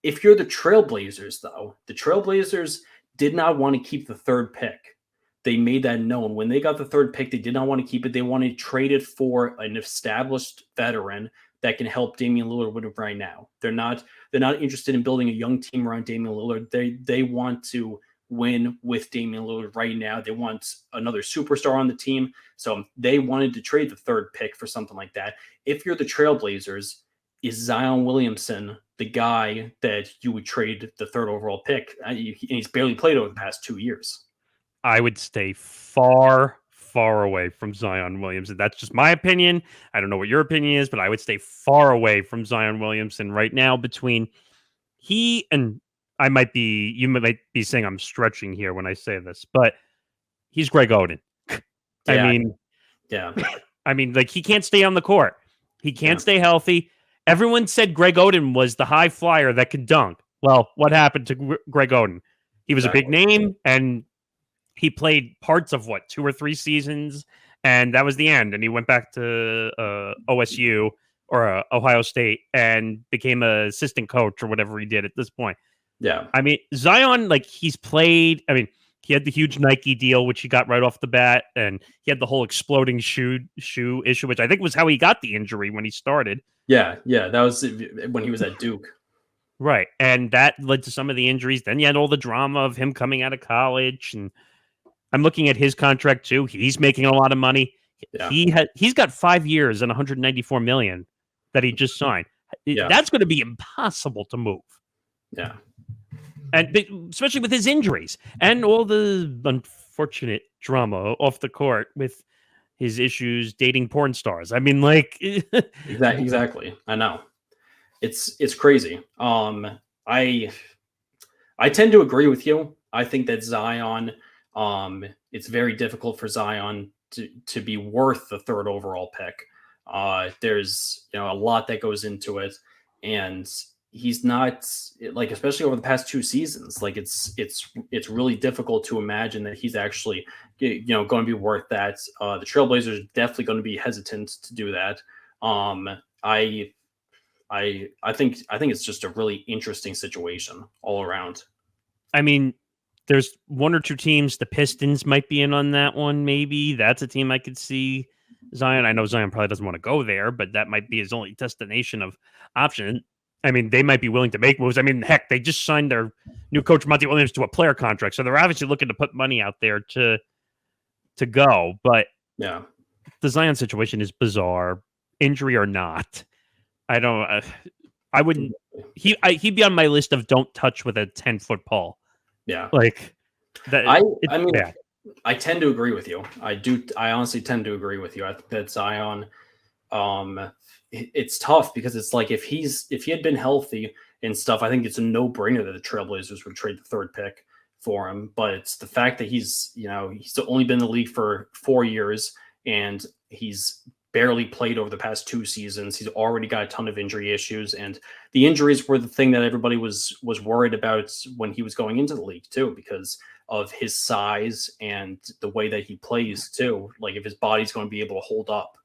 if you're the Trailblazers, though, the Trailblazers did not want to keep the third pick. They made that known. When they got the third pick, they did not want to keep it. They wanted to trade it for an established veteran that can help Damian Lillard win right now. They're not interested in building a young team around Damian Lillard. They want to win with Damian Lillard right now. They want another superstar on the team. So they wanted to trade the third pick for something like that. If you're the Trailblazers, is Zion Williamson the guy that you would trade the third overall pick? And he's barely played over the past 2 years. I would stay far, far away from Zion Williamson. That's just my opinion. I don't know what your opinion is, but I would stay far away from Zion Williamson right now. Between he and you might be saying I'm stretching here when I say this, but he's Greg Oden. Yeah. I mean, like, he can't stay on the court. He can't stay healthy. Everyone said Greg Oden was the high flyer that could dunk. Well, what happened to Greg Oden? He was a big name, and he played parts of 2 or 3 seasons, and that was the end. And he went back to OSU or Ohio State and became an assistant coach or whatever he did at this point. Yeah. I mean, Zion, like, he's played. I mean, he had the huge Nike deal, which he got right off the bat, and he had the whole exploding shoe issue, which I think was how he got the injury when he started. Yeah, that was when he was at Duke. Right, and that led to some of the injuries. Then you had all the drama of him coming out of college, and I'm looking at his contract too. He's making a lot of money. Yeah. He's got 5 years and $194 million that he just signed. Yeah. That's going to be impossible to move. Yeah. And especially with his injuries and all the unfortunate drama off the court with his issues dating porn stars. I mean, like, exactly. I know it's crazy. I tend to agree with you. I think that Zion, it's very difficult for Zion to be worth the third overall pick. There's a lot that goes into it, and he's not, like, especially over the past 2 seasons, like, it's really difficult to imagine that he's actually going to be worth that. The Trailblazers are definitely going to be hesitant to do that. I think it's just a really interesting situation all around. I mean, there's 1 or 2 teams. The Pistons might be in on that one. Maybe that's a team I could see Zion. I know Zion probably doesn't want to go there, but that might be his only destination of option. I mean, they might be willing to make moves. I mean, heck, they just signed their new coach, Monty Williams, to a player contract. So they're obviously looking to put money out there to go. But yeah, the Zion situation is bizarre, injury or not. I don't. I wouldn't. He'd be on my list of don't touch with a 10-foot pole. Yeah, like that. I mean, I tend to agree with you. I honestly tend to agree with you. I think that Zion, it's tough because it's like if he had been healthy and stuff, I think it's a no-brainer that the Trailblazers would trade the third pick for him. But it's the fact that he's only been in the league for 4 years and he's barely played over the past 2 seasons. He's already got a ton of injury issues, and the injuries were the thing that everybody was worried about when he was going into the league too, because of his size and the way that he plays too. Like, if his body's going to be able to hold up.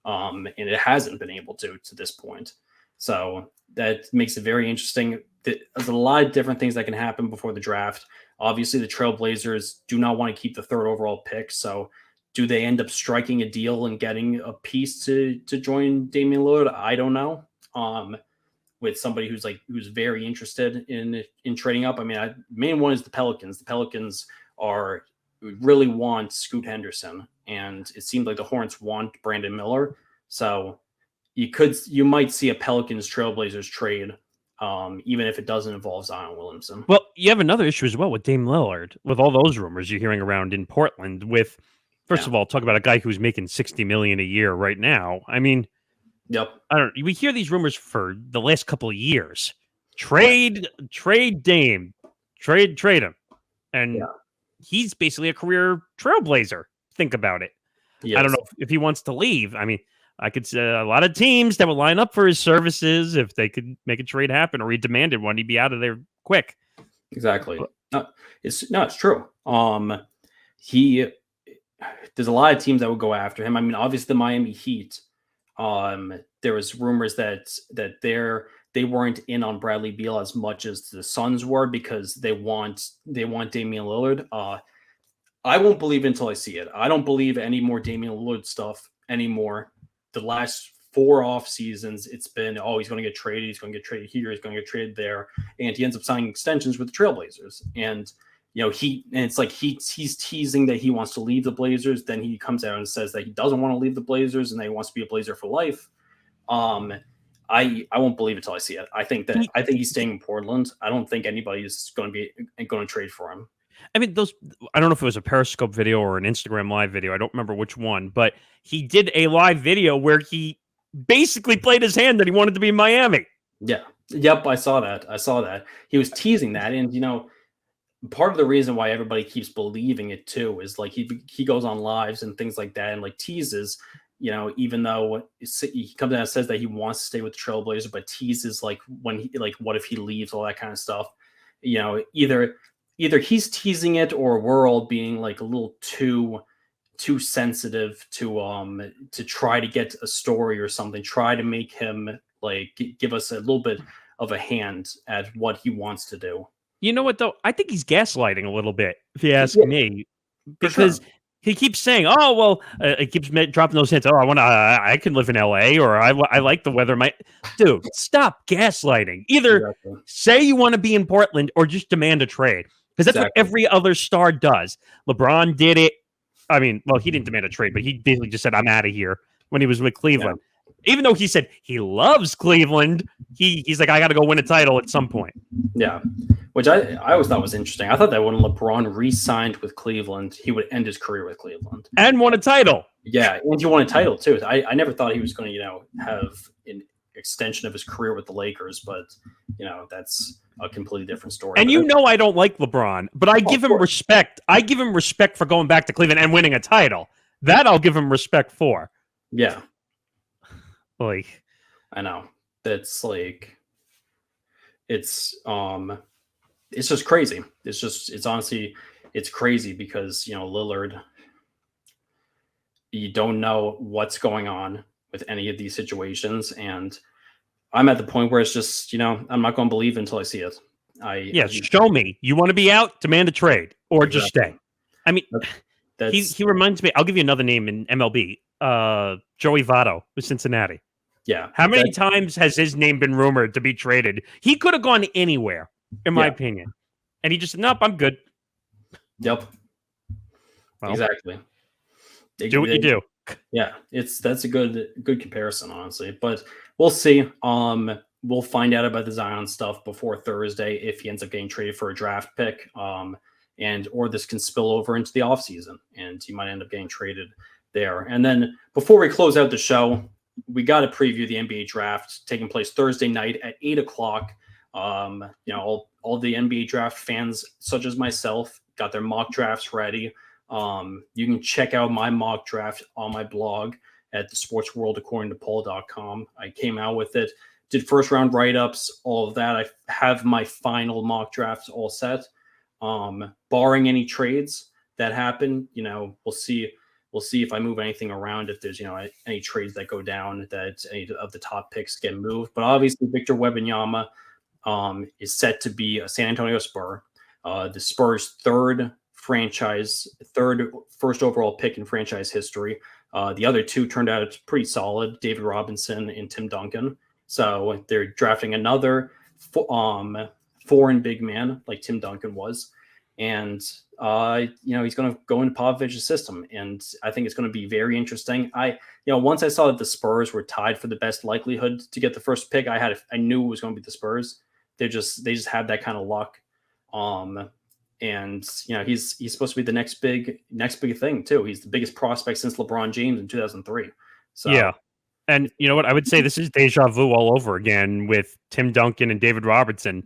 And it hasn't been able to this point. So that makes it very interesting. There's a lot of different things that can happen before the draft. Obviously, the Trailblazers do not want to keep the third overall pick. So do they end up striking a deal and getting a piece to join Damian Lillard? I don't know. With somebody who's very interested in trading up. I mean, the main one is the Pelicans. The Pelicans really want Scoot Henderson, and it seems like the Hornets want Brandon Miller. So you might see a Pelicans Trailblazers trade, even if it doesn't involve Zion Williamson. Well, you have another issue as well with Dame Lillard, with all those rumors you're hearing around in Portland. First of all, talk about a guy who's making $60 million a year right now. I mean, Yep. I don't. We hear these rumors for the last couple of years. Yeah. Trade Dame, trade him, and Yeah. he's basically a career trailblazer. Think about it. I don't Yes. know if he wants to leave. I mean, I could say a lot of teams that would line up for his services if they could make a trade happen, or he demanded one. He'd be out of there quick. Exactly. No, it's true. He there's a lot of teams that would go after him. I mean, obviously the Miami Heat. There was rumors that they weren't in on Bradley Beal as much as the Suns were because they want Damian Lillard. I won't believe it until I see it. I don't believe any more Damian Lillard stuff anymore. The last 4 off seasons, it's been, oh, he's going to get traded. He's going to get traded here. He's going to get traded there. And he ends up signing extensions with the Trailblazers. And, it's like he's teasing that he wants to leave the Blazers. Then he comes out and says that he doesn't want to leave the Blazers and that he wants to be a Blazer for life. I won't believe it till I see it. I think he's staying in Portland. I don't think anybody's going to trade for him. I mean, I don't know if it was a Periscope video or an Instagram live video. I don't remember which one, but he did a live video where he basically played his hand that he wanted to be in Miami. Yeah. Yep. I saw that. He was teasing that. And, part of the reason why everybody keeps believing it too is like he goes on lives and things like that and like teases, even though he comes out and says that he wants to stay with the Trailblazers, but teases like what if he leaves, all that kind of stuff. Either he's teasing it or we're all being like a little too sensitive to try to get a story or something, try to make him like give us a little bit of a hand at what he wants to do. You know what though? I think he's gaslighting a little bit, if you ask me, because he keeps saying, "Oh well," he keeps dropping those hints. "Oh, I can live in LA," or "I like the weather." Dude, stop gaslighting. Either say you want to be in Portland or just demand a trade, because that's what every other star does. LeBron did it. I mean, well, he didn't demand a trade, but he basically just said, "I'm out of here" when he was with Cleveland. Yeah. Even though he said he loves Cleveland, he's like, "I got to go win a title at some point." Yeah. Which I always thought was interesting. I thought that when LeBron re-signed with Cleveland, he would end his career with Cleveland. And won a title. Yeah, and he won a title, too. I never thought he was going to, have an extension of his career with the Lakers, but, that's a completely different story. And I don't like LeBron, but I give him respect. I give him respect for going back to Cleveland and winning a title. That I'll give him respect for. Yeah. Like, I know. That's like, it's just crazy. It's honestly, it's crazy because, Lillard, you don't know what's going on with any of these situations. And I'm at the point where it's just, I'm not going to believe until I see it. Show me. You want to be out, demand a trade or just stay. I mean, he reminds me, I'll give you another name in MLB, Joey Votto with Cincinnati. Yeah. How many times has his name been rumored to be traded? He could have gone anywhere, in my opinion. And he just said, nope, I'm good. Yep. Well, exactly. Do what you do. Yeah. That's a good comparison, honestly. But we'll see. We'll find out about the Zion stuff before Thursday if he ends up getting traded for a draft pick. Or this can spill over into the offseason and he might end up getting traded there. And then before we close out the show, we got to preview the NBA draft taking place Thursday night at 8:00. All the NBA draft fans, such as myself, got their mock drafts ready. You can check out my mock draft on my blog at the Sports World according to Paul.com. I came out with it, did first round write-ups, all of that. I have my final mock drafts all set. Barring any trades that happen, we'll see. We'll see if I move anything around, if there's, any trades that go down, that any of the top picks get moved. But obviously, Victor Wembanyama is set to be a San Antonio Spur. The Spurs' third first overall pick in franchise history. The other two turned out pretty solid, David Robinson and Tim Duncan. So they're drafting another foreign big man like Tim Duncan was. And, he's going to go into Popovich's system. And I think it's going to be very interesting. Once I saw that the Spurs were tied for the best likelihood to get the first pick, I knew it was going to be the Spurs. They just have that kind of luck. And he's supposed to be the next big thing too. He's the biggest prospect since LeBron James in 2003. So yeah. And you know what? I would say this is deja vu all over again with Tim Duncan and David Robertson,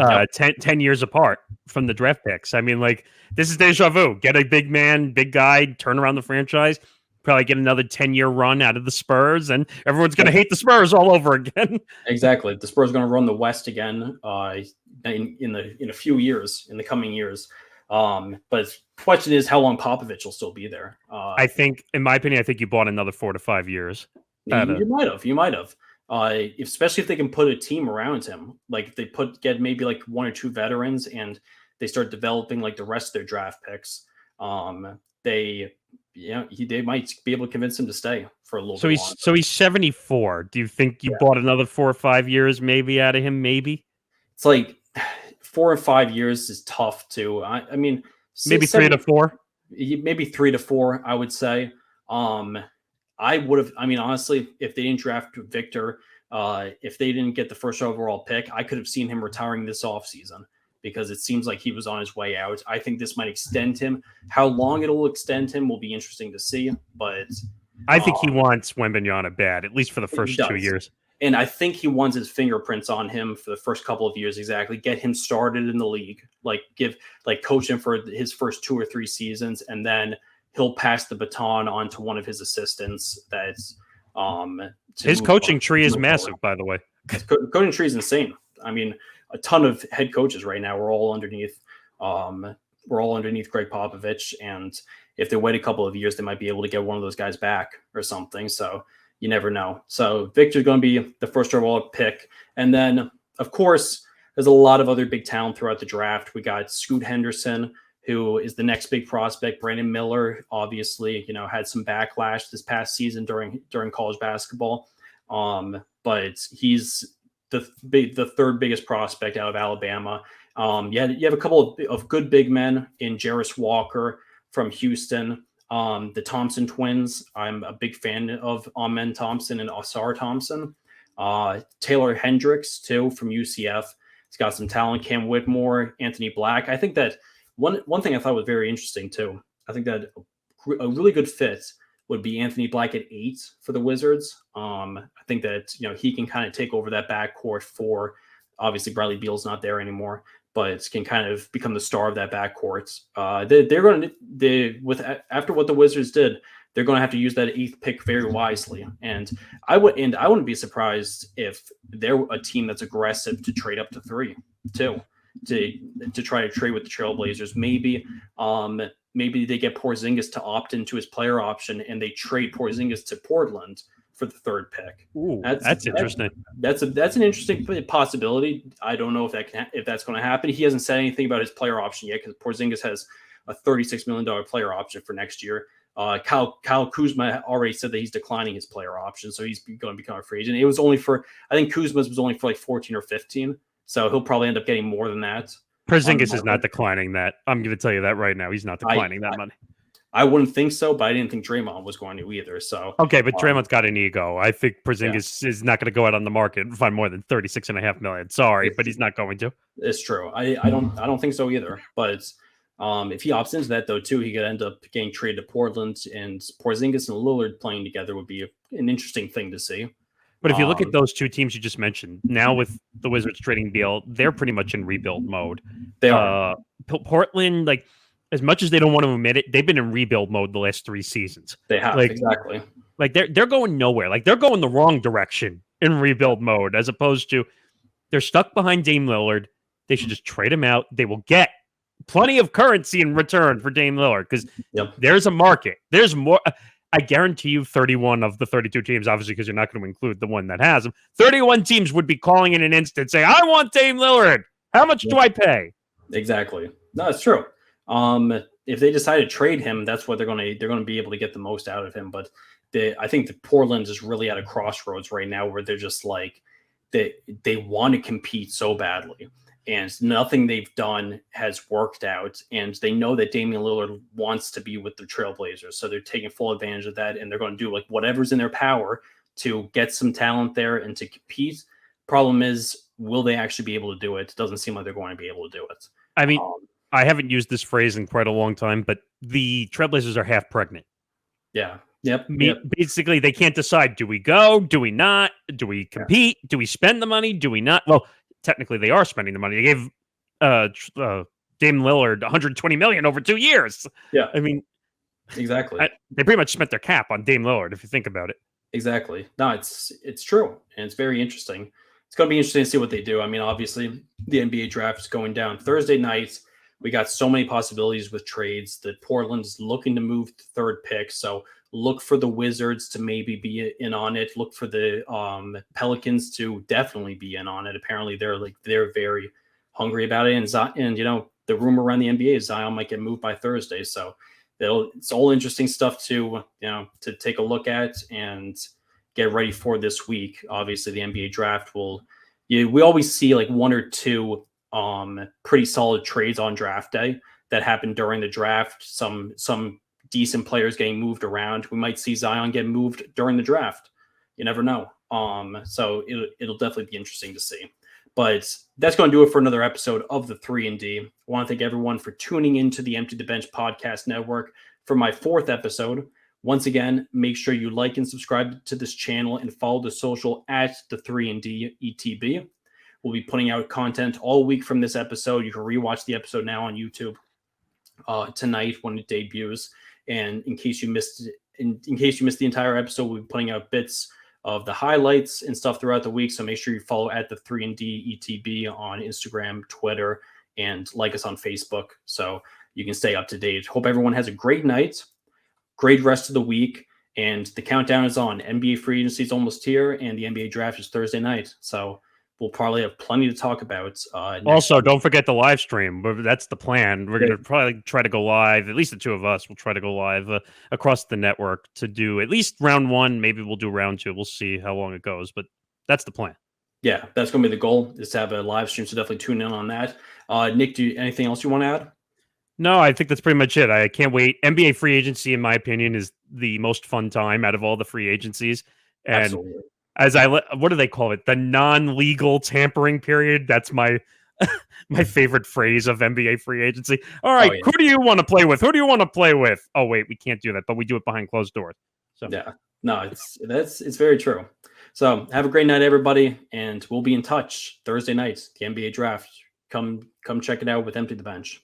Yep. 10 years apart from the draft picks. I mean, like, this is deja vu. Get a big man, big guy, turn around the franchise, probably get another 10-year run out of the Spurs, and everyone's going to hate the Spurs all over again. Exactly. The Spurs are going to run the West again in a few years, in the coming years. But the question is how long Popovich will still be there. I think, in my opinion, I think you bought another 4 to 5 years. You might have. Especially if they can put a team around him, like if they get maybe like 1 or 2 veterans and they start developing like the rest of their draft picks. They might be able to convince him to stay for a little bit longer. So he's 74. Do you think you bought another 4 or 5 years maybe out of him? Maybe it's like 4 or 5 years is tough too. I mean, maybe 3 to 4. Maybe 3 to 4. I would say. I would have. I mean, honestly, if they didn't draft Victor, if they didn't get the first overall pick, I could have seen him retiring this offseason because it seems like he was on his way out. I think this might extend him. How long it'll extend him will be interesting to see. But I think he wants Wembanyama bad, at least for the first 2 years. And I think he wants his fingerprints on him for the first couple of years. Exactly. Get him started in the league, coach him for his first 2 or 3 seasons, and then he'll pass the baton on to one of his assistants. That's his coaching tree is massive, by the way. Coaching tree is insane. I mean, a ton of head coaches right now. We're all underneath Greg Popovich, and if they wait a couple of years, they might be able to get one of those guys back or something. So you never know. So Victor's going to be the first overall pick, and then of course there's a lot of other big talent throughout the draft. We got Scoot Henderson, who is the next big prospect. Brandon Miller, obviously, had some backlash this past season during college basketball. But he's the third biggest prospect out of Alabama. You have a couple of good big men in Jarris Walker from Houston. The Thompson twins, I'm a big fan of Amen Thompson and Asar Thompson. Taylor Hendricks, too, from UCF. He's got some talent. Cam Whitmore, Anthony Black. I think that one thing I thought was very interesting, too, I think that a really good fit would be Anthony Black at 8 for the Wizards. I think that, he can kind of take over that backcourt for, obviously Bradley Beal's not there anymore, but can kind of become the star of that backcourt. After what the Wizards did, they're going to have to use that 8th pick very wisely. And I wouldn't be surprised if they're a team that's aggressive to trade up to 3 too. To try to trade with the Trailblazers. Maybe they get Porzingis to opt into his player option and they trade Porzingis to Portland for the 3rd pick. Ooh, that's interesting. That's an interesting possibility. I don't know if that's going to happen. He hasn't said anything about his player option yet because Porzingis has a $36 million player option for next year. Kyle Kuzma already said that he's declining his player option, so he's going to become a free agent. It was only for, I think Kuzma's was only for like 14 or 15. So he'll probably end up getting more than that. Porzingis is not declining that. I'm going to tell you that right now. He's not declining that money. I wouldn't think so, but I didn't think Draymond was going to either. So okay, but Draymond's got an ego. I think Porzingis is not going to go out on the market and find more than $36.5 million. Sorry, but he's not going to. It's true. I don't think so either. But if he opts into that though too, he could end up getting traded to Portland, and Porzingis and Lillard playing together would be an interesting thing to see. But if you look at those 2 teams you just mentioned, now with the Wizards trading Beal, they're pretty much in rebuild mode. They are. Portland, like, as much as they don't want to admit it, they've been in rebuild mode the last 3 seasons. They have, exactly. Like, they're going nowhere. Like, they're going the wrong direction in rebuild mode, as opposed to they're stuck behind Dame Lillard. They should just trade him out. They will get plenty of currency in return for Dame Lillard because there's a market. There's more. I guarantee you 31 of the 32 teams, obviously, because you're not going to include the one that has him, 31 teams would be calling in an instant saying, I want Dame Lillard. How much do I pay? Exactly. No, it's true. If they decide to trade him, that's what they're going to be able to get the most out of him. But I think that Portland is really at a crossroads right now where they're just like, they want to compete so badly. And nothing they've done has worked out. And they know that Damian Lillard wants to be with the Trailblazers. So they're taking full advantage of that. And they're going to do like whatever's in their power to get some talent there and to compete. Problem is, will they actually be able to do it? It doesn't seem like they're going to be able to do it. I mean, I haven't used this phrase in quite a long time, but the Trailblazers are half pregnant. Yeah. Yep. Basically, they can't decide: do we go? Do we not? Do we compete? Yeah. Do we spend the money? Do we not? Well, technically, they are spending the money. They gave Damian Lillard 120 million over 2 years. Yeah, I mean, exactly. They pretty much spent their cap on Dame Lillard, if you think about it. Exactly. No, it's true, and it's very interesting. It's going to be interesting to see what they do. I mean, obviously, the NBA draft is going down Thursday night. We got so many possibilities with trades that Portland's looking to move to third pick. So look for the Wizards to maybe be in on it. Look for the Pelicans to definitely be in on it. Apparently, they're very hungry about it. And the rumor around the NBA is Zion might get moved by Thursday. So it's all interesting stuff to take a look at and get ready for this week. Obviously, the NBA draft we always see like one or two pretty solid trades on draft day that happen during the draft. Some decent players getting moved around. We might see Zion get moved during the draft. You never know. So it'll definitely be interesting to see. But that's going to do it for another episode of the 3&D. I want to thank everyone for tuning into the Empty the Bench podcast network for my 4th episode. Once again, make sure you like and subscribe to this channel and follow the social at the 3&D ETB. We'll be putting out content all week from this episode. You can rewatch the episode now on YouTube tonight when it debuts. And in case you missed the entire episode, we'll be putting out bits of the highlights and stuff throughout the week. So make sure you follow at the 3&D ETB on Instagram, Twitter, and like us on Facebook so you can stay up to date. Hope everyone has a great night, great rest of the week, and the countdown is on. NBA free agency is almost here, and the NBA draft is Thursday night. So we'll probably have plenty to talk about. Also, don't forget the live stream. That's the plan. We're going to probably try to go live. At least the two of us will try to go live across the network to do at least round 1. Maybe we'll do round 2. We'll see how long it goes, but that's the plan. Yeah, that's going to be the goal, is to have a live stream. So definitely tune in on that. Nick, anything else you want to add? No, I think that's pretty much it. I can't wait. NBA free agency, in my opinion, is the most fun time out of all the free agencies. And Absolutely. What do they call it? The non-legal tampering period. That's my my favorite phrase of NBA free agency. All right, Who do you want to play with? Who do you want to play with? Oh wait, we can't do that, but we do it behind closed doors. So yeah, no, it's very true. So have a great night, everybody, and we'll be in touch Thursday night. The NBA draft. Come check it out with Empty the Bench.